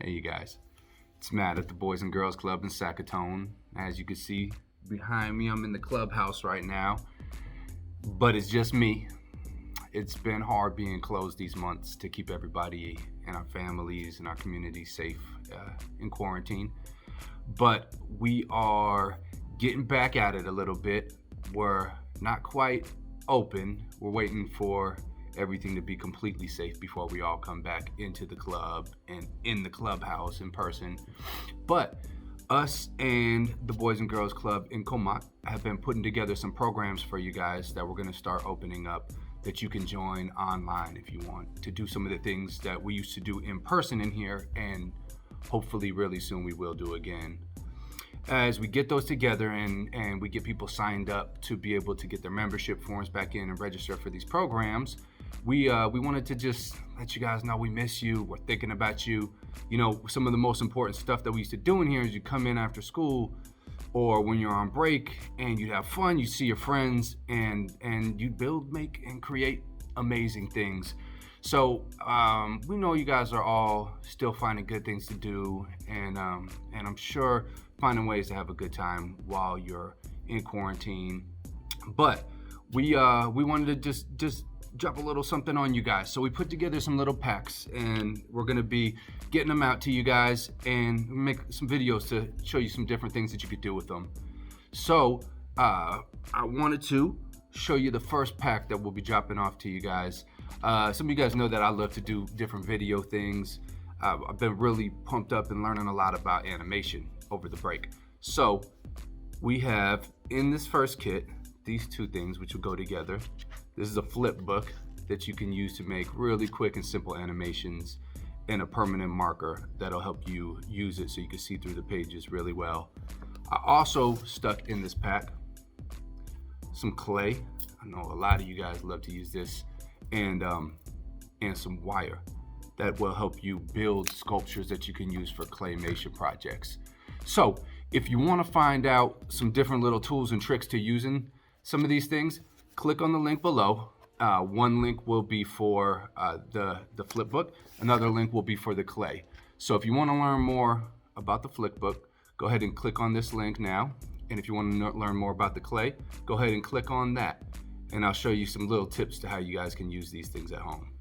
Hey you guys, it's Matt at the Boys and Girls Club in Sacaton. As you can see behind me, I'm in the clubhouse right now, but it's just me. It's been hard being closed these months to keep everybody and our families and our community safe in quarantine. But we are getting back at it a little bit. We're not quite open. We're waiting for everything to be completely safe before we all come back into the club and in the clubhouse in person. But us and the Boys and Girls Club in Comac have been putting together some programs for you guys that we're going to start opening up, that you can join online if you want to do some of the things that we used to do in person in here, and hopefully really soon we will do again. As we get those together and we get people signed up to be able to get their membership forms back in and register for these programs, we wanted to just let you guys know we miss you. We're thinking about you. You know, some of the most important stuff that we used to do in here is you come in after school or when you're on break and you have fun, you see your friends and you build, make, and create amazing things. So we know you guys are all still finding good things to do, and I'm sure finding ways to have a good time while you're in quarantine. But we wanted to just drop a little something on you guys. So we put together some little packs, and we're gonna be getting them out to you guys and make some videos to show you some different things that you could do with them. So I wanted to show you the first pack that we'll be dropping off to you guys. Some of you guys know that I love to do different video things. I've been really pumped up and learning a lot about animation over the break. So we have in this first kit these two things which will go together. This is a flip book that you can use to make really quick and simple animations, and a permanent marker that'll help you use it so you can see through the pages really well. I also stuck in this pack some clay. I know a lot of you guys love to use this, and some wire that will help you build sculptures that you can use for claymation projects. So if you want to find out some different little tools and tricks to using some of these things, click on the link below. One link will be for the flip book. Another link will be for the clay. So if you want to learn more about the flip book, go ahead and click on this link now. And if you want to learn more about the clay, go ahead and click on that. And I'll show you some little tips to how you guys can use these things at home.